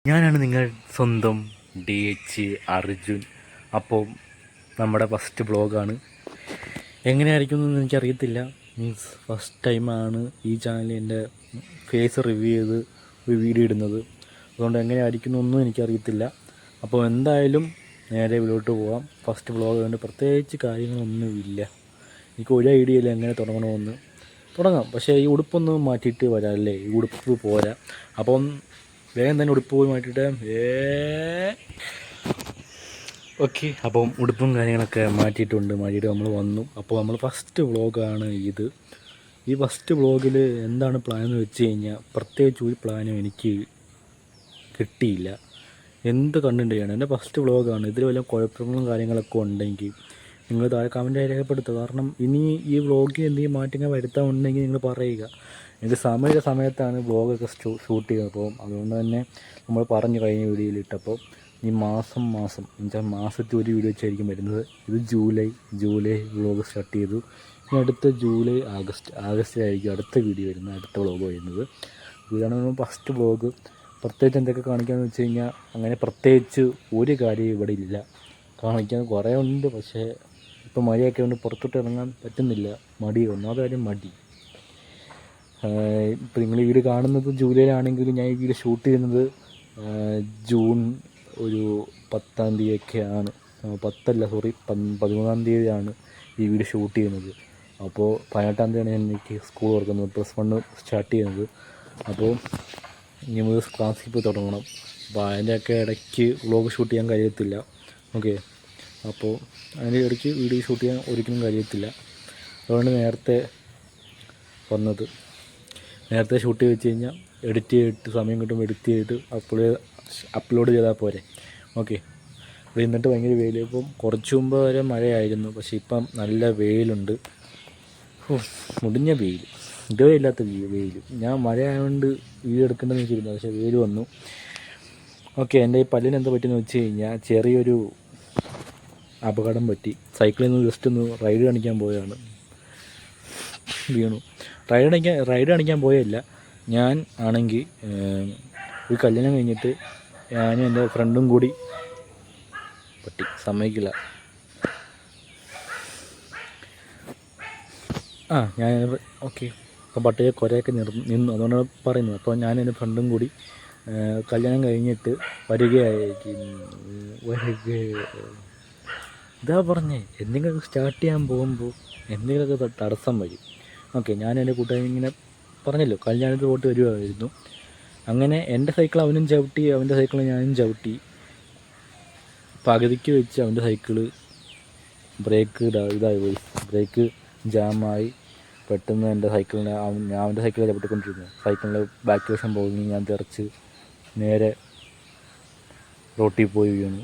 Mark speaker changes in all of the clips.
Speaker 1: ഞാനാണ് നിങ്ങൾ സ്വന്തം DH അർജുൻ. അപ്പോൾ നമ്മുടെ ഫസ്റ്റ് വ്ളോഗാണ്. എങ്ങനെയായിരിക്കുമെന്ന് എനിക്കറിയത്തില്ല. മീൻസ് ഫസ്റ്റ് ടൈമാണ് ഈ ചാനലിൽ എൻ്റെ ഫേസ് റിവ്യൂ ചെയ്ത് ഒരു വീഡിയോ ഇടുന്നത്. അതുകൊണ്ട് എങ്ങനെയായിരിക്കുന്നൊന്നും എനിക്കറിയത്തില്ല. അപ്പോൾ എന്തായാലും നേരെ വീട്ടിലോട്ട് പോകാം. ഫസ്റ്റ് വ്ളോഗ് കൊണ്ട് പ്രത്യേകിച്ച് കാര്യങ്ങളൊന്നുമില്ല. എനിക്ക് ഒരു ഐഡിയ ഇല്ല എങ്ങനെ തുടങ്ങണമെന്ന്. തുടങ്ങാം, പക്ഷേ ഈ ഉടുപ്പൊന്ന് മാറ്റിയിട്ട് വരാം അല്ലേ? ഈ ഉടുപ്പ് പോരാ. അപ്പം വേഗം തന്നെ ഉടുപ്പ് പോയി മാറ്റിയിട്ട് ഓക്കെ. അപ്പം ഉടുപ്പും കാര്യങ്ങളൊക്കെ മാറ്റിയിട്ടുണ്ട്. മാറ്റിയിട്ട് നമ്മൾ വന്നു. അപ്പോൾ നമ്മൾ ഫസ്റ്റ് വ്ളോഗാണ് ഇത്. ഈ ഫസ്റ്റ് വ്ളോഗിൽ എന്താണ് പ്ലാൻ എന്ന് വെച്ച് കഴിഞ്ഞാൽ പ്രത്യേകിച്ച് ഒരു പ്ലാനും എനിക്ക് കിട്ടിയില്ല. എന്ത് കണ്ടന്റ് ചെയ്യണം. എൻ്റെ ഫസ്റ്റ് വ്ളോഗാണ്. ഇതിൽ വല്ല കുഴപ്പങ്ങളും കാര്യങ്ങളൊക്കെ ഉണ്ടെങ്കിൽ നിങ്ങൾ താഴെ കമൻറ്റായി രേഖപ്പെടുത്തുക. കാരണം ഇനി ഈ വ്ളോഗിൽ എന്തെങ്കിലും മാറ്റങ്ങൾ വരുത്താൻ ഉണ്ടെങ്കിൽ നിങ്ങൾ പറയുക. എനിക്ക് സമയത്താണ് വ്ളോഗൊക്കെ ഷൂട്ട് ചെയ്യുന്നത്. അപ്പോൾ അതുകൊണ്ട് തന്നെ നമ്മൾ പറഞ്ഞു കഴിഞ്ഞ വീഡിയോയിൽ ഇട്ടപ്പോൾ ഈ മാസം എന്നുവെച്ചാൽ മാസത്തിൽ ഒരു വീഡിയോ വെച്ചായിരിക്കും വരുന്നത്. ഇത് ജൂലൈ വ്ളോഗ് സ്റ്റാർട്ട് ചെയ്തു. ഇനി അടുത്ത ജൂലൈ ആഗസ്റ്റിലായിരിക്കും അടുത്ത വീഡിയോ വരുന്നത്, അടുത്ത വ്ളോഗ് വരുന്നത്. ഇതാണ് ഫസ്റ്റ് വ്ളോഗ്. പ്രത്യേകിച്ച് എന്തൊക്കെ കാണിക്കാമെന്ന് വെച്ച് കഴിഞ്ഞാൽ അങ്ങനെ പ്രത്യേകിച്ച് ഒരു കാര്യം ഇവിടെ ഇല്ല. കാണിക്കാൻ കുറേ ഉണ്ട്, പക്ഷേ ഇപ്പോൾ മഴയൊക്കെ കൊണ്ട് പുറത്തോട്ട് ഇറങ്ങാൻ പറ്റുന്നില്ല. ഒന്നാമത്തെ കാര്യം മടി. ഇപ്പോൾ നിങ്ങൾ ഈ വീഡിയോ കാണുന്നത് ജൂലൈയിലാണെങ്കിലും ഞാൻ ഈ വീഡിയോ ഷൂട്ട് ചെയ്യുന്നത് ജൂൺ ഒരു 10-ാം തീയതിയൊക്കെയാണ്. 13-ാം തീയതിയാണ് ഈ വീഡിയോ ഷൂട്ട് ചെയ്യുന്നത്. അപ്പോൾ 18-ാം തീയതിയാണ് എനിക്ക് സ്കൂൾ തുറക്കുന്നത്, +1 സ്റ്റാർട്ട് ചെയ്യുന്നത്. അപ്പോൾ ഇനി മുതൽ ക്ലാസ്സിൽ പോയി തുടങ്ങണം. അപ്പോൾ അതിൻ്റെയൊക്കെ ഇടയ്ക്ക് വ്ളോഗ് ഷൂട്ട് ചെയ്യാൻ കഴിയത്തില്ല. ഓക്കെ, അപ്പോൾ അതിൻ്റെ ഇടയ്ക്ക് വീഡിയോ ഷൂട്ട് ചെയ്യാൻ ഒരിക്കലും കഴിയത്തില്ല. അതുകൊണ്ട് നേരത്തെ വന്നത്. നേരത്തെ ഷൂട്ട് ചെയ്ത് വെച്ച് കഴിഞ്ഞാൽ എഡിറ്റ് ചെയ്തിട്ട് സമയം കിട്ടുമ്പോൾ എഡിറ്റ് ചെയ്തിട്ട് അപ്ലോഡ് ചെയ്താൽ പോരെ. ഓക്കെ. അപ്പോൾ എന്നിട്ട് ഭയങ്കര വെയിൽ. ഇപ്പം കുറച്ച് മുമ്പ് വരെ മഴയായിരുന്നു, പക്ഷേ ഇപ്പം നല്ല വെയിലുണ്ട്. മുടിഞ്ഞ വെയിൽ, ഇതുവരെ ഇല്ലാത്ത വെയിൽ. ഞാൻ മഴ ആയതുകൊണ്ട് വീഡിയോ എടുക്കേണ്ടതെന്ന് വെച്ചിരുന്നു, പക്ഷേ വെയിൽ വന്നു. ഓക്കെ. എൻ്റെ ഈ പല്ലിന് എന്താ പറ്റിയെന്ന് വെച്ച് കഴിഞ്ഞാൽ ചെറിയൊരു അപകടം പറ്റി. സൈക്കിളിൽ നിന്ന് ജസ്റ്റ് ഒന്ന് റൈഡ് കാണിക്കാൻ പോയതാണ്, വീണു. റൈഡ് കാണിക്കാൻ പോയല്ല. ഞാൻ ആണെങ്കിൽ ഒരു കല്യാണം കഴിഞ്ഞിട്ട് ഞാനും എൻ്റെ ഫ്രണ്ടും കൂടി പട്ടി സമ്മതിക്കില്ല. ഞാൻ ഓക്കെ. അപ്പോൾ പട്ടിയെ കുറേയൊക്കെ നിന്നു, അതുകൊണ്ടാണ് പറയുന്നത്. അപ്പോൾ ഞാൻ എൻ്റെ ഫ്രണ്ടും കൂടി കല്യാണം കഴിഞ്ഞിട്ട് ഇതാ പറഞ്ഞേ, എന്തെങ്കിലുമൊക്കെ സ്റ്റാർട്ട് ചെയ്യാൻ പോകുമ്പോൾ എന്തെങ്കിലുമൊക്കെ തടസ്സം വരും. ഓക്കെ. ഞാൻ എൻ്റെ കൂട്ടുകാരൻ ഇങ്ങനെ പറഞ്ഞല്ലോ, കല്യാണത്തിൽ പോയിട്ട് വരുമായിരുന്നു. അങ്ങനെ എൻ്റെ സൈക്കിൾ അവനും ചവിട്ടി, അവൻ്റെ സൈക്കിൾ ഞാനും ചവിട്ടി. പകുതിക്ക് വെച്ച് അവൻ്റെ സൈക്കിള് ഇതായി പോയി, ബ്രേക്ക് ജാമായി. പെട്ടെന്ന് എൻ്റെ സൈക്കിളിനെ അവൻ്റെ സൈക്കിളിൽ ചവിട്ടിക്കൊണ്ടിരുന്നു. സൈക്കിളിൻ്റെ ബാക്ക് വശം പോയി ഞാൻ തെറിച്ച് നേരെ റോട്ടിൽ പോയി വീണു.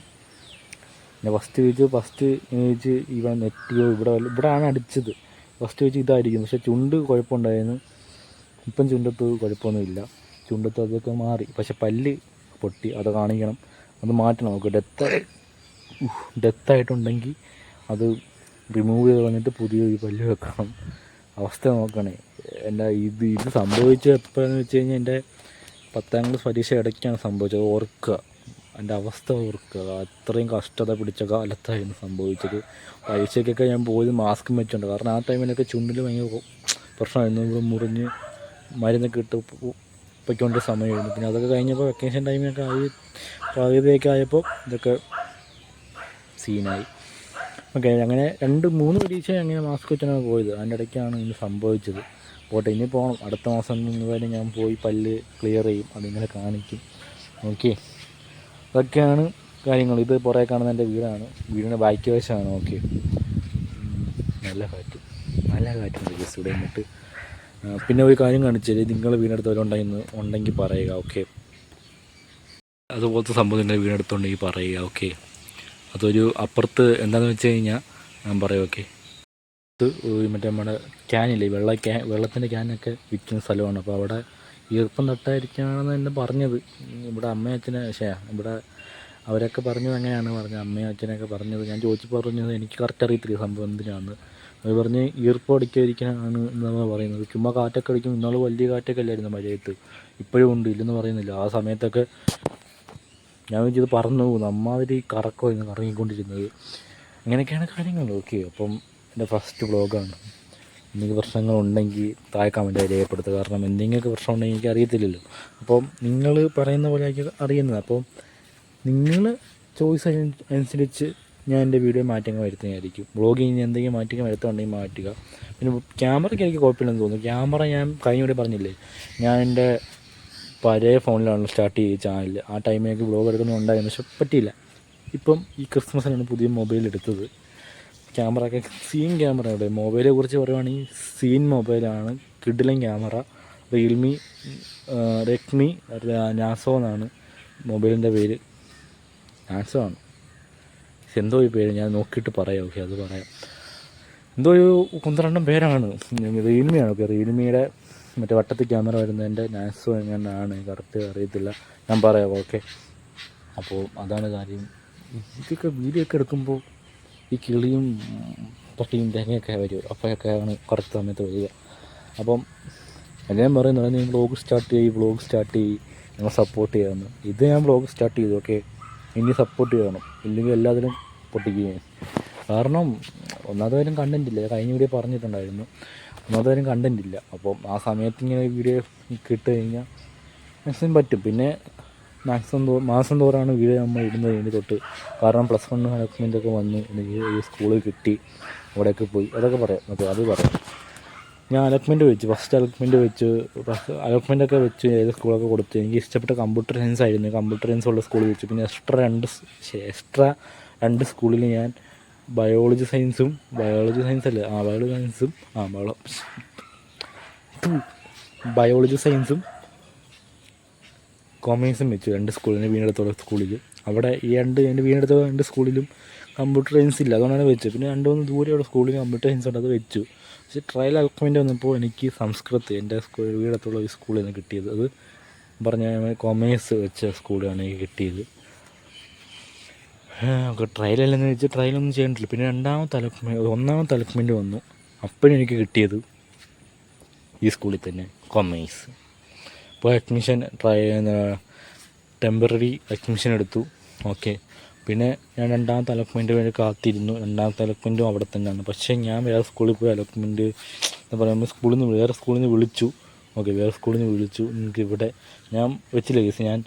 Speaker 1: പിന്നെ ഫസ്റ്റ് വെച്ച് ഇവിടെ നെറ്റിയോ ഇവിടെയാണ് അടിച്ചത്. ഫസ്റ്റ് വെച്ച് ഇതായിരിക്കും, പക്ഷേ ചുണ്ട് കുഴപ്പമുണ്ടായിരുന്നു. ഇപ്പം ചുണ്ടത്ത് കുഴപ്പമൊന്നുമില്ല. ചുണ്ടത്ത് അതൊക്കെ മാറി, പക്ഷെ പല്ല് പൊട്ടി. അത് കാണിക്കണം, അത് മാറ്റണം. നമുക്ക് ഡെത്തായിട്ടുണ്ടെങ്കിൽ അത് റിമൂവ് ചെയ്ത് കളഞ്ഞിട്ട് പുതിയൊരു പല്ല് വെക്കണം. അവസ്ഥ നോക്കണേ. എൻ്റെ ഇത് സംഭവിച്ചത് എപ്പോഴാണെന്ന് വെച്ച് കഴിഞ്ഞാൽ എൻ്റെ 10ാം ക്ലാസ് പരീക്ഷ ഇടയ്ക്കാണ് സംഭവിച്ചത്. ഓർക്കുക, എൻ്റെ അവസ്ഥ ഓർക്കുക. അത്രയും കഷ്ടത പിടിച്ച കാലത്തായിരുന്നു സംഭവിച്ചത്. പരീക്ഷയ്ക്കൊക്കെ ഞാൻ പോയത് മാസ്കും വെച്ചുണ്ട്. കാരണം ആ ടൈമിലൊക്കെ ചുണ്ടിൽ ഭയങ്കര പ്രശ്നമായിരുന്നു. ഇവിടെ മുറിഞ്ഞ് മരുന്നൊക്കെ ഇട്ട് പൊയ്ക്കൊണ്ട സമയമായിരുന്നു. പിന്നെ അതൊക്കെ കഴിഞ്ഞപ്പോൾ വെക്കേഷൻ ടൈമിലൊക്കെ പകുതിയൊക്കെ ആയപ്പോൾ ഇതൊക്കെ സീനായി. ഓക്കെ. അങ്ങനെ 2-3 പരീക്ഷ അങ്ങനെ മാസ്ക് വെച്ചാണ് പോയത്. അതിൻ്റെ ഇടയ്ക്കാണ് ഇന്ന് സംഭവിച്ചത്. പോട്ടെ, ഇനി പോകണം. അടുത്ത മാസം വരെ ഞാൻ പോയി പല്ല് ക്ലിയർ ചെയ്യും, അതിങ്ങനെ കാണിക്കും. ഓക്കെ. അതൊക്കെയാണ് കാര്യങ്ങൾ. ഇത് പുറകെ കാണുന്ന എൻ്റെ വീടാണ്, വീടിൻ്റെ ബാക്ക് വശമാണ്. ഓക്കെ. നല്ല കാറ്റുണ്ട് ജസ്റ്റ് ഇവിടെ നിന്നിട്ട്. പിന്നെ ഒരു കാര്യം കാണിച്ചാൽ നിങ്ങളുടെ വീടിനടുത്ത് ഉണ്ടെങ്കിൽ പറയുക. ഓക്കെ. അതുപോലത്തെ സംഭവം നിങ്ങളുടെ വീടിനടുത്തുണ്ടെങ്കിൽ പറയുക. ഓക്കെ. അതൊരു അപ്പുറത്ത് എന്താണെന്ന് വെച്ച് കഴിഞ്ഞാൽ ഞാൻ പറയാം. ഓക്കെ. ഇത് മറ്റേ നമ്മുടെ ക്യാനില്ലേ, വെള്ളത്തിൻ്റെ ക്യാനൊക്കെ വിൽക്കുന്ന സ്ഥലമാണ്. അപ്പോൾ അവിടെ ഈർപ്പം തട്ടായിരിക്കുകയാണെന്ന് എന്നെ പറഞ്ഞത്. ഇവിടെ അമ്മയും ഇവിടെ അവരൊക്കെ പറഞ്ഞത് അങ്ങനെയാണ് പറഞ്ഞത്. അമ്മയും അച്ഛനൊക്കെ പറഞ്ഞത്. ഞാൻ പറഞ്ഞത് എനിക്ക് കറക്റ്റ് അറിയത്തില്ല സംഭവം എന്തിനാണെന്ന്. അവർ പറഞ്ഞ് ഈർപ്പം അടിക്കാതിരിക്കാനാണ് എന്നാണ് പറയുന്നത്. ചുമ്മാ കാറ്റൊക്കെ അടിക്കും. ഇന്നാൾ വലിയ കാറ്റൊക്കെ അല്ലായിരുന്നു മഴയത്ത്, ഇപ്പോഴും ഉണ്ട്, ഇല്ലെന്ന് പറയുന്നില്ല. ആ സമയത്തൊക്കെ ഞാൻ വിചാരിച്ചത് പറന്നു പോകുന്നു, അമ്മാതിരി കറക്കമായിരുന്നു കറങ്ങിക്കൊണ്ടിരുന്നത്. അങ്ങനെയൊക്കെയാണ് കാര്യങ്ങൾ. ഓക്കെ, അപ്പം എൻ്റെ ഫസ്റ്റ് വ്ളോഗാണ്. എന്തെങ്കിലും പ്രശ്നങ്ങളുണ്ടെങ്കിൽ താഴെ കമൻറ്റായി രേഖപ്പെടുത്തുക. കാരണം എന്തെങ്കിലുമൊക്കെ പ്രശ്നം ഉണ്ടെങ്കിൽ എനിക്ക് അറിയത്തില്ലല്ലോ. അപ്പം നിങ്ങൾ പറയുന്ന പോലെ എനിക്ക് അറിയുന്നത്. അപ്പം നിങ്ങൾ ചോയ്സ് അനുസരിച്ച് ഞാൻ എൻ്റെ വീഡിയോ മാറ്റങ്ങൾ വരുത്തുന്നതായിരിക്കും. വ്ളോഗിങ് എന്തെങ്കിലും മാറ്റങ്ങൾ വരുത്തുന്നുണ്ടെങ്കിൽ മാറ്റുക. പിന്നെ ക്യാമറയ്ക്ക് എനിക്ക് കുഴപ്പമില്ലെന്ന് തോന്നുന്നു. ക്യാമറ ഞാൻ കഴിഞ്ഞ വീഡിയോ പറഞ്ഞില്ലേ, ഞാൻ എൻ്റെ പഴയ ഫോണിലാണ് സ്റ്റാർട്ട് ചെയ്ത് ചാനൽ. ആ ടൈമിലേക്ക് വ്ളോഗ് എടുക്കുന്നുണ്ടായിരുന്നു, പക്ഷെ പറ്റിയില്ല. ഇപ്പം ഈ ക്രിസ്മസിനാണ് പുതിയ മൊബൈൽ എടുത്തത്. ക്യാമറ ഒക്കെ സീൻ ക്യാമറയുടെ മൊബൈലെ കുറിച്ച് പറയുവാണെങ്കിൽ സീൻ മൊബൈലാണ്. കിഡിലൻ ക്യാമറ. റെഡ്മി നാസോ എന്നാണ് മൊബൈലിൻ്റെ പേര്. നാസോ ആണ്, എന്തോ ഈ പേര് ഞാൻ നോക്കിയിട്ട് പറയാം. ഓക്കെ, അത് പറയാം. എന്തോ ഒരു 12 പേരാണ്. റിയൽമിയാണ്. ഓക്കെ, റിയൽമിയുടെ മറ്റേ വട്ടത്തിൽ ക്യാമറ വരുന്നതിൻ്റെ നാസോ എങ്ങനെയാണ് കറക്റ്റ് അറിയത്തില്ല, ഞാൻ പറയാം. ഓക്കെ, അപ്പോൾ അതാണ് കാര്യം. ഇതൊക്കെ വീഡിയോ ഒക്കെ എടുക്കുമ്പോൾ ഈ കിളിയും പട്ടിയും തേങ്ങയൊക്കെ വരും, അപ്പോഴൊക്കെയാണ് കറക്റ്റ് സമയത്ത് വരിക. അപ്പം ഞാൻ പറയുന്നത്, നീ വ്ളോഗ് സ്റ്റാർട്ട് ചെയ്യ്, ഞങ്ങൾ സപ്പോർട്ട് ചെയ്യാമെന്ന്. ഇത് ഞാൻ വ്ളോഗ് സ്റ്റാർട്ട് ചെയ്തു. ഓക്കെ, ഇനി സപ്പോർട്ട് ചെയ്യണം, ഇല്ലെങ്കിൽ എല്ലാത്തിനും പൊട്ടിക്കുകയും. കാരണം ഒന്നാമത്തെ കാര്യം കണ്ടൻറ് ഇല്ല. കഴിഞ്ഞ വീഡിയോ പറഞ്ഞിട്ടുണ്ടായിരുന്നു, ഒന്നാമത്തെ കാര്യം കണ്ടൻറ് ഇല്ല. അപ്പം ആ സമയത്ത് ഇങ്ങനെ വീഡിയോ കിട്ട് കഴിഞ്ഞാൽ മാക്സിമം പറ്റും. പിന്നെ മാസം തോറാണ് വീഡിയോ നമ്മൾ ഇടുന്നത് ഇതിന് തൊട്ട്. കാരണം +1 അലോട്ട്മെൻറ്റൊക്കെ വന്നു, എനിക്ക് ഈ സ്കൂളിൽ കിട്ടി, അവിടെയൊക്കെ പോയി, അതൊക്കെ പറയാം. ഓക്കെ, അത് പറയാം. ഞാൻ അലോട്ട്മെൻറ്റ് വെച്ച്, ഫസ്റ്റ് അലോട്ട്മെൻറ്റൊക്കെ വെച്ച് ഏത് സ്കൂളൊക്കെ കൊടുത്തു. എനിക്ക് ഇഷ്ടപ്പെട്ട കമ്പ്യൂട്ടർ സയൻസ് ആയിരുന്നു. കമ്പ്യൂട്ടർ സയൻസ് ഉള്ള സ്കൂളിൽ വെച്ചു. പിന്നെ എക്സ്ട്രാ രണ്ട് സ്കൂളിൽ ഞാൻ ബയോളജി സയൻസും കൊമേഴ്സും വെച്ചു. 2 സ്കൂളിന് വീടിനടുത്തുള്ള സ്കൂളിൽ. അവിടെ എൻ്റെ വീടിനടുത്തുള്ള 2 സ്കൂളിലും കമ്പ്യൂട്ടർ സയൻസ് ഇല്ല, അതുകൊണ്ടാണ് വെച്ചത്. പിന്നെ 2-3 ദൂരെയുള്ള സ്കൂളിൽ കമ്പ്യൂട്ടർ സയൻസ് ഉണ്ട്, അത് വെച്ചു. പക്ഷേ ട്രയൽ അലോട്ട്മെൻറ്റ് വന്നപ്പോൾ എനിക്ക് സംസ്കൃത് എൻ്റെ വീടത്തുള്ള ഈ സ്കൂളിൽ നിന്ന് കിട്ടിയത്. അത് പറഞ്ഞാൽ കൊമേഴ്സ് വെച്ച സ്കൂളാണ് എനിക്ക് കിട്ടിയത്. ട്രയലല്ലെന്ന് വെച്ച് ട്രയലൊന്നും ചെയ്യണ്ടില്ല. പിന്നെ ഒന്നാമത്തെ അലോട്ട്മെൻറ്റ് വന്നു, അപ്പോഴും എനിക്ക് കിട്ടിയത് ഈ സ്കൂളിൽ തന്നെ, കൊമേഴ്സ്. അപ്പോൾ ടെമ്പററി അഡ്മിഷൻ എടുത്തു. ഓക്കെ, പിന്നെ ഞാൻ 2ാമത്തെ അലോട്ട്മെൻറ്റ് വേണ്ടി കാത്തിരുന്നു. 2ാമത്തെ അലോട്ട്മെൻറ്റും അവിടെ തന്നെയാണ്. പക്ഷേ ഞാൻ വേറെ സ്കൂളിൽ പോയി അലോട്ട്മെൻറ്റ് എന്ന് പറയുമ്പോൾ വേറെ സ്കൂളിൽ നിന്ന് വിളിച്ചു. ഓക്കെ, വേറെ സ്കൂളിൽ നിന്ന് വിളിച്ചു. എനിക്കിവിടെ ഞാൻ വെച്ചില്ല കേസ്, ഞാൻ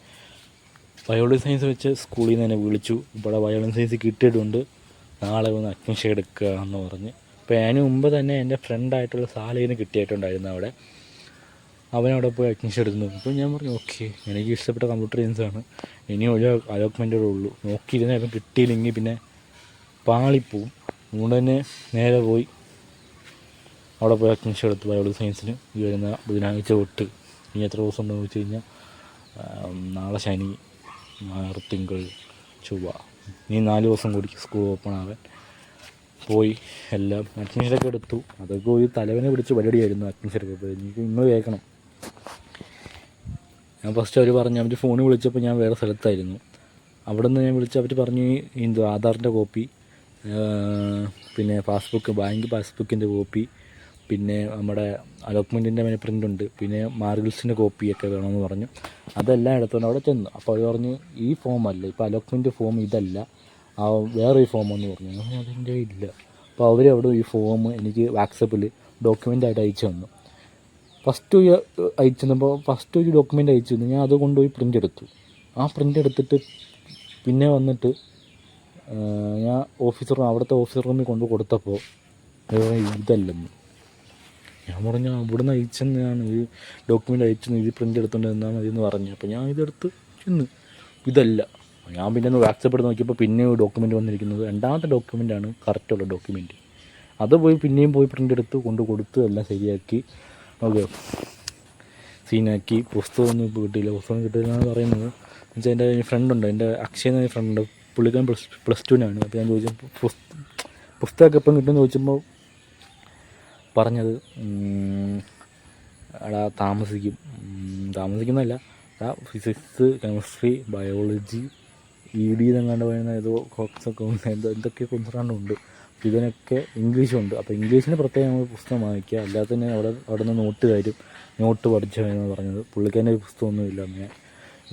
Speaker 1: ബയോളജി സയൻസ് വെച്ച സ്കൂളിൽ നിന്ന് തന്നെ വിളിച്ചു. ഇവിടെ ബയോളജി സയൻസ് കിട്ടിയിട്ടുണ്ട്, നാളെ വന്ന് അഡ്മിഷൻ എടുക്കുക എന്ന് പറഞ്ഞ്. അപ്പോൾ അതിന് മുമ്പ് തന്നെ എൻ്റെ ഫ്രണ്ടായിട്ടുള്ള സാലയിന് കിട്ടിയിട്ടുണ്ടായിരുന്നു അവിടെ. അവനവിടെ പോയി അഡ്മിഷൻ എടുക്കുന്നു. അപ്പോൾ ഞാൻ പറഞ്ഞു, ഓക്കെ, എനിക്ക് ഇഷ്ടപ്പെട്ട കമ്പ്യൂട്ടർ സയൻസാണ്, ഇനി ഒരു അലോട്ട്മെൻറ്റേ ഉള്ളൂ, നോക്കിയിരുന്നേപ്പം കിട്ടിയില്ലെങ്കിൽ പിന്നെ പാളിപ്പോവും. അതുകൊണ്ട് തന്നെ നേരെ പോയി അവിടെ പോയി അഡ്മിഷൻ എടുത്തു ബയോളജി സയൻസിന്. ഈ വരുന്ന ബുധനാഴ്ച തൊട്ട്. ഇനി എത്ര ദിവസം ഉണ്ടെന്ന് വെച്ച് കഴിഞ്ഞാൽ നാളെ ശനി, ഞായർ, തിങ്കൾ, ചൊവ്വ, ഇനി 4 ദിവസം കൂടി സ്കൂൾ ഓപ്പൺ ആവാൻ. പോയി എല്ലാം അഡ്മിഷനൊക്കെ എടുത്തു. അതൊക്കെ ഒരു തലവനെ പിടിച്ച് പരിപാടിയായിരുന്നു അഡ്മിഷനൊക്കെ. ഇപ്പോൾ എനിക്ക് ഇന്ന് കേൾക്കണം. ഞാൻ ഫസ്റ്റ് അവർ ഫോണിൽ വിളിച്ചപ്പോൾ ഞാൻ വേറെ സ്ഥലത്തായിരുന്നു. അവിടെ നിന്ന് ഞാൻ വിളിച്ച് അവർ പറഞ്ഞു, ആധാറിൻ്റെ കോപ്പി, പിന്നെ ബാങ്ക് പാസ്ബുക്കിൻ്റെ കോപ്പി, പിന്നെ നമ്മുടെ അലോട്ട്മെൻറ്റിൻ്റെ പ്രിൻ്റ് ഉണ്ട്, പിന്നെ മാർക്ക്ലിസ്റ്റിൻ്റെ കോപ്പിയൊക്കെ വേണമെന്ന് പറഞ്ഞു. അതെല്ലാം എടുത്തുകൊണ്ട് അവിടെ ചെന്നു. അപ്പോൾ അവർ പറഞ്ഞു, ഈ ഫോമല്ല, ഇപ്പോൾ അലോട്ട്മെൻറ്റ് ഫോം ഇതല്ല, വേറൊരു ഫോമെന്ന് പറഞ്ഞു. അതിൻ്റെ ഇല്ല. അപ്പോൾ അവരവിടെ ഈ ഫോം എനിക്ക് വാട്സപ്പിൽ ഡോക്യുമെൻ്റായിട്ട് അയച്ചു തന്നു. ഫസ്റ്റ് ഒരു ഡോക്യുമെൻ്റ് അയച്ചു തന്നു. ഞാൻ അത് കൊണ്ടുപോയി പ്രിൻ്റ് എടുത്തു. ആ പ്രിൻ്റ് എടുത്തിട്ട് പിന്നെ വന്നിട്ട് ഞാൻ അവിടുത്തെ ഓഫീസർ റൂമിൽ കൊണ്ട് കൊടുത്തപ്പോൾ ഇതല്ലെന്ന്. ഞാൻ പറഞ്ഞു, അവിടുന്ന് അയച്ചെന്നാണ് ഈ ഡോക്യുമെൻ്റ് അയച്ചെന്ന്, ഇത് പ്രിൻ്റ് എടുത്തുകൊണ്ട് എന്നാൽ മതി എന്ന് പറഞ്ഞു. അപ്പോൾ ഞാൻ ഇതെടുത്ത് ചെന്ന് ഇതല്ല. ഞാൻ പിന്നെ വാട്സപ്പ് എടുത്ത് നോക്കിയപ്പോൾ പിന്നെ ഡോക്യുമെൻ്റ് വന്നിരിക്കുന്നത് 2ാമത്തെ ഡോക്യുമെൻ്റാണ് കറക്റ്റുള്ള ഡോക്യുമെൻ്റ്. അത് പിന്നെയും പോയി പ്രിൻ്റ് എടുത്ത് കൊണ്ട് കൊടുത്ത് എല്ലാം ശരിയാക്കി. ഓക്കെ, സീനാക്കി. പുസ്തകമൊന്നും ഇപ്പോൾ കിട്ടിയില്ല. പുസ്തകം കിട്ടിയില്ല എന്ന് പറയുന്നത് എന്നുവെച്ചാൽ എൻ്റെ ഫ്രണ്ടുണ്ട്, എൻ്റെ അക്ഷയ് എന്ന ഫ്രണ്ട്, പുള്ളിക്കാൻ +2-നാണ്. അപ്പോൾ ഞാൻ ചോദിച്ചപ്പോൾ പുസ്തകമൊക്കെ എപ്പം കിട്ടുമെന്ന് ചോദിച്ചപ്പോൾ പറഞ്ഞത്, എടാ താമസിക്കുന്നതല്ല, ഫിസിക്സ്, കെമിസ്ട്രി, ബയോളജി, ED എന്നങ്ങാണ്ട് പറയുന്ന എന്തൊക്കെ കൊണ്ടുണ്ട്. ഇതിനൊക്കെ ഇംഗ്ലീഷുണ്ട്. അപ്പോൾ ഇംഗ്ലീഷിന് പ്രത്യേകം നമ്മൾ പുസ്തകം വാങ്ങിക്കുക, അല്ലാതെ തന്നെ അവിടെ നിന്ന് നോട്ട് പഠിച്ചു എന്ന് പറഞ്ഞത്. പുള്ളിക്കാരൻ്റെ ഒരു പുസ്തകമൊന്നുമില്ല. അങ്ങനെ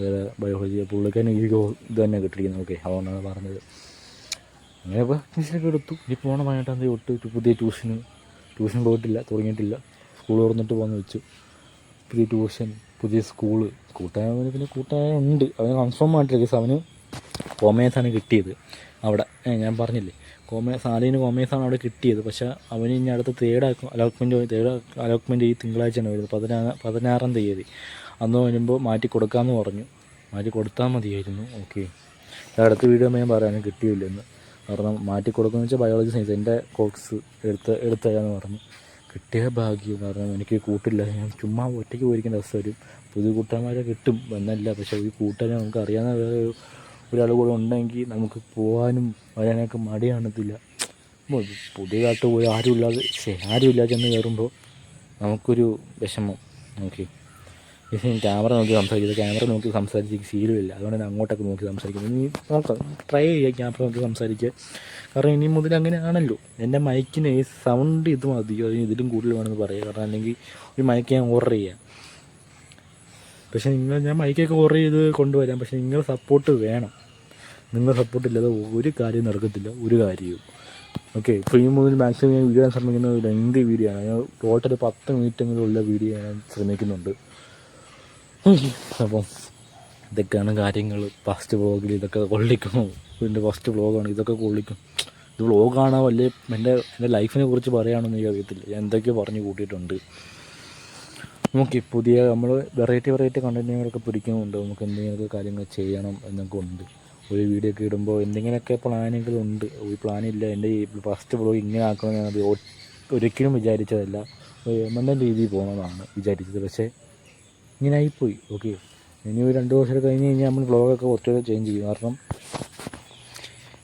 Speaker 1: വേറെ ബയോളജി. പുള്ളിക്കാരൻ ഈ ഇത് തന്നെ കിട്ടിയിരിക്കുന്നത്. ഓക്കെ, അതുകൊണ്ടാണ് പറഞ്ഞത്. അങ്ങനെ ഇപ്പോൾ അഡ്മിഷനൊക്കെ എടുത്തു. ഇനി പോകണം 18-ാം തീയതി തൊട്ട് പുതിയ ട്യൂഷൻ പോയിട്ടില്ല, തുടങ്ങിയിട്ടില്ല. സ്കൂൾ തുറന്നിട്ട് പോകുന്ന വെച്ചു. പുതിയ ട്യൂഷൻ, പുതിയ സ്കൂള്. കൂട്ടായ്മ പിന്നെ കൂട്ടായ്മ ഉണ്ട്, അവന് കൺഫേം ആയിട്ടില്ല. കേസ് അവന് കോമേഴ്സാണ് കിട്ടിയത് അവിടെ. ഞാൻ പറഞ്ഞില്ലേ, സാലിന് കോമേഴ്സാണ് അവിടെ കിട്ടിയത്. പക്ഷേ അവന് ഇനി അടുത്ത തേർഡ് അലോട്ട്മെൻറ്റ് ഈ തിങ്കളാഴ്ചയാണ് വരുന്നത്, 16-ാം തീയതി. അന്ന് വരുമ്പോൾ മാറ്റി കൊടുക്കാമെന്ന് പറഞ്ഞു. മാറ്റി കൊടുത്താൽ മതിയായിരുന്നു. ഓക്കെ, അടുത്ത വീഡിയോ ഞാൻ പറയാനും കിട്ടിയില്ലെന്ന്. കാരണം മാറ്റി കൊടുക്കുമെന്ന് വെച്ചാൽ ബയോളജി സയൻസ് എൻ്റെ കോഴ്സ് എടുത്തരാന്ന് പറഞ്ഞു. കിട്ടിയ ഭാഗ്യം. കാരണം എനിക്ക് കൂട്ടില്ല, ഞാൻ ചുമ്മാ ഒറ്റയ്ക്ക് പോയിരിക്കേണ്ട അവസ്ഥ വരും. പുതിയ കൂട്ടുകാരന്മാരെ കിട്ടും എന്നല്ല, പക്ഷേ ഈ കൂട്ടുകാരെ നമുക്ക് അറിയാവുന്ന വേറെ ഒരാൾ കൂടെ ഉണ്ടെങ്കിൽ നമുക്ക് പോകാനും വരാനൊക്കെ മടി കാണത്തില്ല. പുതിയ കാലത്ത് പോയി ആരുമില്ലാതെ ചെന്ന് കയറുമ്പോൾ നമുക്കൊരു വിഷമം. ഓക്കെ, ക്യാമറ നോക്കി സംസാരിച്ച് ശീലമില്ല, അതുകൊണ്ട് ഞാൻ അങ്ങോട്ടൊക്കെ നോക്കി സംസാരിക്കുന്നത്. ഇനി നോക്കാം, ട്രൈ ചെയ്യാം ക്യാമറ നോക്കി സംസാരിക്കുക. കാരണം ഇനി മുതൽ അങ്ങനെയാണല്ലോ. എൻ്റെ മൈക്കിന് സൗണ്ട് ഇത് മതി, അതിന് ഇതിലും കൂടുതൽ വേണമെന്ന് പറയുക. കാരണം അല്ലെങ്കിൽ ഒരു മൈക്ക് ഞാൻ ഓർഡർ ചെയ്യാം. പക്ഷേ ഞാൻ മൈക്കൊക്കെ ഓർഡർ ചെയ്ത് കൊണ്ടുവരാം. പക്ഷേ നിങ്ങളുടെ സപ്പോർട്ട് വേണം. നിങ്ങളുടെ സപ്പോർട്ട് ഇല്ലാതെ ഒരു കാര്യം നടക്കത്തില്ല, ഒരു കാര്യവും. ഓക്കെ, ഇപ്പോൾ ഈ മുതൽ മാക്സിമം ഞാൻ വീഡിയോ ചെയ്യാൻ ശ്രമിക്കുന്ന ഒരു ലെങ്തി വീഡിയോ ആണ്. ഞാൻ ടോട്ടൽ 10 മിനിറ്റെങ്കിലും ഉള്ള വീഡിയോ ഞാൻ ശ്രമിക്കുന്നുണ്ട്. അപ്പം ഇതൊക്കെയാണ് കാര്യങ്ങൾ. ഫസ്റ്റ് വ്ളോഗിൽ ഇതൊക്കെ കൊള്ളിക്കും. എൻ്റെ ഫസ്റ്റ് വ്ളോഗാണ്, ഇതൊക്കെ കൊള്ളിക്കും. ഇത് വ്ളോഗാണോ അല്ലേ എൻ്റെ ലൈഫിനെ കുറിച്ച് പറയുകയാണെന്ന് എനിക്ക് അറിയത്തില്ല. ഞാൻ എന്തൊക്കെയോ പറഞ്ഞു കൂട്ടിയിട്ടുണ്ട്. നമുക്ക് പുതിയ നമ്മൾ വെറൈറ്റി കണ്ടൻറ്റുകളൊക്കെ പിടിക്കുന്നുണ്ട്. നമുക്ക് എന്തെങ്കിലുമൊക്കെ കാര്യങ്ങൾ ചെയ്യണം എന്നൊക്കെ ഉണ്ട്. ഒരു വീഡിയോ ഒക്കെ ഇടുമ്പോൾ എന്തെങ്കിലുമൊക്കെ പ്ലാനുകളുണ്ട്. ഒരു പ്ലാനില്ല. എൻ്റെ ഈ ഫസ്റ്റ് വ്ളോഗ് ഇങ്ങനെ ആക്കണമെന്നത് ഒരിക്കലും വിചാരിച്ചതല്ല. നല്ല രീതിയിൽ പോകണമെന്നാണ് വിചാരിച്ചത്. പക്ഷേ ഇങ്ങനെ ആയിപ്പോയി. ഓക്കെ, ഇനി ഒരു 2 വർഷം കഴിഞ്ഞ് കഴിഞ്ഞാൽ നമ്മൾ വ്ളോഗൊക്കെ കുറച്ചൊക്കെ ചേഞ്ച് ചെയ്യും. കാരണം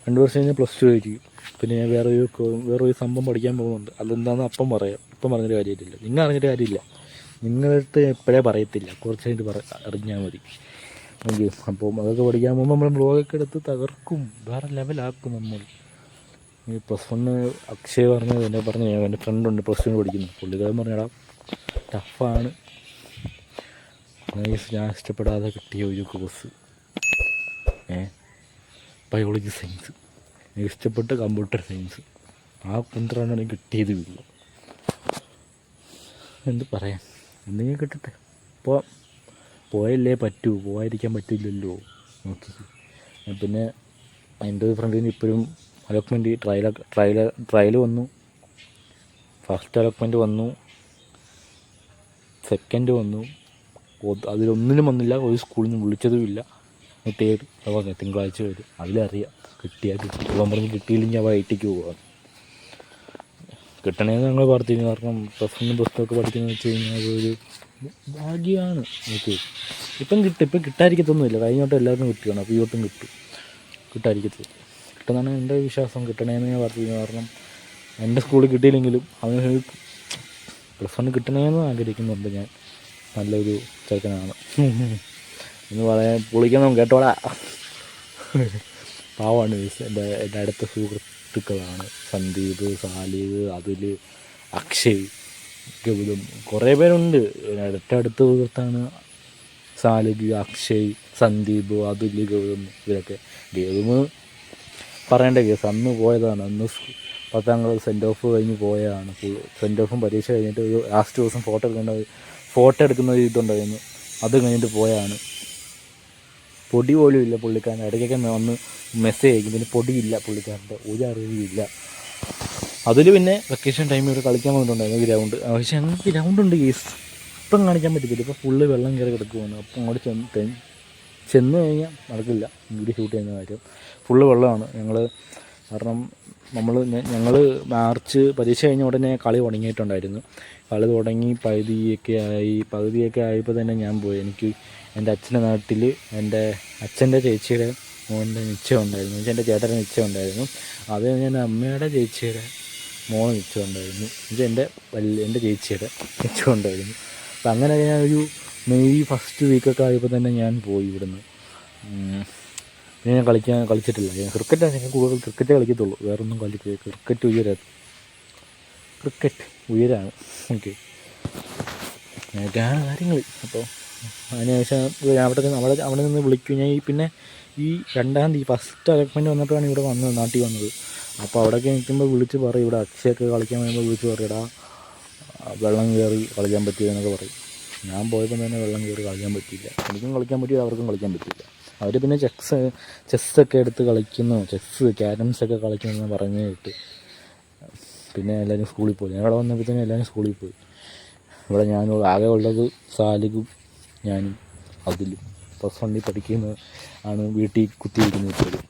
Speaker 1: 2 വർഷം കഴിഞ്ഞാൽ +2 ആയിരിക്കും. പിന്നെ ഞാൻ വേറൊരു സംഭവം പഠിക്കാൻ പോകുന്നുണ്ട്. അതെന്താണെന്ന് അപ്പം പറയാം. ഇപ്പം പറഞ്ഞിട്ട് കാര്യമില്ല, നിങ്ങൾ അറിഞ്ഞിട്ട് കാര്യമില്ല. നിങ്ങളടുത്ത് എപ്പോഴേ പറയത്തില്ല, കുറച്ച് കഴിഞ്ഞിട്ട് അറിഞ്ഞാൽ മതി. ഓക്കെ, അപ്പം അതൊക്കെ പഠിക്കാൻ പോകുമ്പോൾ നമ്മൾ വ്ളോഗൊക്കെ എടുത്ത് തകർക്കും, വേറെ ലെവലാക്കും നമ്മൾ. ഈ +1 അക്ഷയ് എൻ്റെ ഫ്രണ്ടുണ്ട് +1 പഠിക്കുന്നത്. പുള്ളിക്കാരൻ പറഞ്ഞാൽ ടഫാണ്. ഞാൻ ഇഷ്ടപ്പെടാതെ കിട്ടിയ ഒരു കോഴ്സ് ബയോളജി സയൻസ്. എനിക്ക് ഇഷ്ടപ്പെട്ട കമ്പ്യൂട്ടർ സയൻസ്. ആ കുന്തറാണ് എനിക്ക് കിട്ടിയതുമില്ല. എന്ത് പറയാൻ, എന്തെങ്കിലും കിട്ടട്ടെ. ഇപ്പോൾ പോയല്ലേ പറ്റൂ, പോകാതിരിക്കാൻ പറ്റില്ലല്ലോ. ഓക്കെ, പിന്നെ എൻ്റെ ഒരു ഫ്രണ്ടിന് ഇപ്പോഴും അലോട്ട്മെൻറ്റ് ട്രയൽ വന്നു. ഫസ്റ്റ് അലോട്ട്മെൻറ്റ് വന്നു, സെക്കൻഡ് വന്നു. അതിലൊന്നിനും വന്നില്ല. ഒരു സ്കൂളിൽ നിന്ന് വിളിച്ചതുമില്ല. തേർഡ് പറഞ്ഞു തിങ്കളാഴ്ച വരും, അതിലറിയാം. കിട്ടിയാൽ കിട്ടി. അപ്പം പറഞ്ഞ് കിട്ടിയില്ലെങ്കിൽ അവ ഐറ്റിക്ക് പോകാം. കിട്ടണമെന്ന് ഞങ്ങൾ പ്രാർത്ഥിക്കുന്നു. കാരണം +1 +2 ഒക്കെ പഠിക്കുന്നത് വെച്ച് കഴിഞ്ഞാൽ അതൊരു ഭാഗ്യമാണ്. ഓക്കെ, ഇപ്പം കിട്ടാതിരിക്കത്തൊന്നുമില്ല. കഴിഞ്ഞോട്ട് എല്ലാവർക്കും കിട്ടുകയാണ്. അപ്പോൾ ഈ വട്ടം കിട്ടാതിരിക്കത്തില്ല. കിട്ടുന്നതാണ് എൻ്റെ വിശ്വാസം. കിട്ടണമെന്ന് ഞാൻ പ്രാർത്ഥിക്കുന്നു. കാരണം എൻ്റെ സ്കൂളിൽ കിട്ടിയില്ലെങ്കിലും അവന് +1 കിട്ടണമെന്ന് ആഗ്രഹിക്കുന്നുണ്ട് ഞാൻ. നല്ലൊരു ചെറുക്കനാണ് എന്ന് പറയാൻ പൊളിക്കണം. കേട്ടോടാ, പാവമാണ്. എൻ്റെ അടുത്ത സുഹൃത്തുക്കളാണ് സന്ദീപ്, സാലിബ്, അതുൽ, അക്ഷയ്, ഗൗതം. കുറേ പേരുണ്ട്. അടുത്ത സുഹൃത്താണ് സാലിബ്, അക്ഷയ്, സന്ദീപ്, അതുൽ, ഗൗതം. ഇവരൊക്കെ ഗൗതം പറയേണ്ട കേസ്. അന്ന് പോയതാണ്. അന്ന് 10ാം ക്ലാസ് സെൻഡ് ഓഫ് കഴിഞ്ഞ് പോയതാണ്. സെൻഡ് ഓഫും പരീക്ഷ കഴിഞ്ഞിട്ട് ഒരു ലാസ്റ്റ് ദിവസം ഫോട്ടോ എടുക്കുന്ന ഇതുണ്ടായിരുന്നു. അത് കഴിഞ്ഞിട്ട് പോയാണ്. പൊടി പോലും ഇല്ല പുള്ളിക്കാരൻ. ഇടയ്ക്കൊക്കെ വന്ന് മെസ്സേജ് അയക്കും. പിന്നെ പൊടിയില്ല പുള്ളിക്കാരൻ്റെ, ഒരു അറിവില്ല. അതിൽ പിന്നെ വെക്കേഷൻ ടൈമിൽ ഇവിടെ കളിക്കാൻ വന്നിട്ടുണ്ടായിരുന്നു ഗ്രൗണ്ട്. പക്ഷേ ഞങ്ങൾക്ക് ഗ്രൗണ്ടുണ്ട് കേസ്. ഇപ്പം കാണിക്കാൻ പറ്റത്തില്ല. ഇപ്പോൾ ഫുള്ള് വെള്ളം കയറി കിടക്കുവാണ്. അപ്പം അങ്ങോട്ട് ചെന്ന് കഴിഞ്ഞാൽ നടക്കില്ല വീഡിയോ ഷൂട്ട് ചെയ്യുന്ന കാര്യം. ഫുള്ള് വെള്ളമാണ്. കാരണം ഞങ്ങൾ മാർച്ച് പരീക്ഷ കഴിഞ്ഞ ഉടനെ കളി തുടങ്ങിയിട്ടുണ്ടായിരുന്നു. കളി തുടങ്ങി പകുതിയൊക്കെ ആയപ്പോൾ തന്നെ ഞാൻ പോയി. എനിക്ക് എൻ്റെ അച്ഛൻ്റെ നാട്ടിൽ എൻ്റെ അച്ഛൻ്റെ ചേച്ചിയുടെ മോൻ്റെ നിശ്ചയം ഉണ്ടായിരുന്നു. എൻ്റെ ചേട്ടൻ്റെ നിശ്ചയം ഉണ്ടായിരുന്നു. അത് ഞാൻ അമ്മയുടെ ചേച്ചിയുടെ മോളെ നിശ്ചയം ഉണ്ടായിരുന്നു. എൻ്റെ ചേച്ചിയുടെ നിശ്ചയം ഉണ്ടായിരുന്നു. അപ്പം അങ്ങനെ ഞാൻ ഒരു മെയ് ഫസ്റ്റ് വീക്കൊക്കെ ആയപ്പോൾ തന്നെ ഞാൻ പോയി ഇവിടുന്ന്. പിന്നെ ഞാൻ കളിച്ചിട്ടില്ല. ഞാൻ കൂടുതൽ ക്രിക്കറ്റ് കളിക്കത്തുള്ളൂ, വേറൊന്നും കളിക്കില്ല. ക്രിക്കറ്റ് ഉയരാണ്. ഓക്കെ, അങ്ങനെയൊക്കെയാണ് കാര്യങ്ങൾ. അപ്പോൾ അതിനുശേഷം അവിടെ നിന്ന് വിളിക്കും ഞാൻ. പിന്നെ ഈ 2-ാം തീയതി ഫസ്റ്റ് അലോട്ട്മെൻറ്റ് വന്നപ്പോഴാണ് ഇവിടെ വന്നത്, നാട്ടിൽ വന്നത്. അപ്പോൾ അവിടെയൊക്കെ നിൽക്കുമ്പോൾ വിളിച്ച് പറയും, ഇവിടെ അക്ഷയൊക്കെ കളിക്കാൻ വരുമ്പോൾ വിളിച്ച് പറയും, എടാ വെള്ളം കയറി കളിക്കാൻ പറ്റിയെന്നൊക്കെ പറയും. ഞാൻ പോയപ്പോൾ തന്നെ വെള്ളം കയറി കളിക്കാൻ പറ്റിയില്ല. എനിക്കും കളിക്കാൻ പറ്റില്ല, അവർക്കും കളിക്കാൻ പറ്റില്ല. അവർ പിന്നെ ചെസ്സൊക്കെ എടുത്ത് കളിക്കുന്നു, ക്യാരംസൊക്കെ കളിക്കുന്നു പറഞ്ഞ് കേട്ട്. പിന്നെ എല്ലാവരും സ്കൂളിൽ പോയി. ഞാൻ ഇവിടെ വന്നപ്പോഴത്തേനും എല്ലാവരും സ്കൂളിൽ പോയി. ഇവിടെ ഞാൻ ആകെ ഉള്ളത് സാലികും ഞാനും അതിലും +1 പഠിക്കുന്നത് ആണ് വീട്ടിൽ കുത്തിയിരിക്കുന്നത് ഇപ്പോഴും.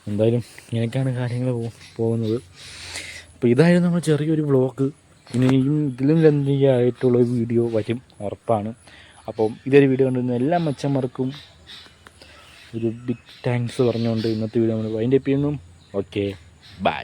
Speaker 1: എന്തായാലും ഇങ്ങനെയൊക്കെയാണ് കാര്യങ്ങൾ പോകുന്നത്. അപ്പോൾ ഇതായിരുന്നു നമ്മൾ ചെറിയൊരു വ്ളോഗ്. ഇനിയും ഇതിലും ലംഘിയായിട്ടുള്ള വീഡിയോ വരും, ഉറപ്പാണ്. അപ്പം ഇതൊരു വീഡിയോ കണ്ടിരുന്ന എല്ലാ മച്ചന്മാർക്കും ഒരു ബിഗ് താങ്ക്സ് പറഞ്ഞുകൊണ്ട് ഇന്നത്തെ വീഡിയോ നമ്മൾ വൈൻഡപ്പ് ചെയ്യുന്നു. Okay, by.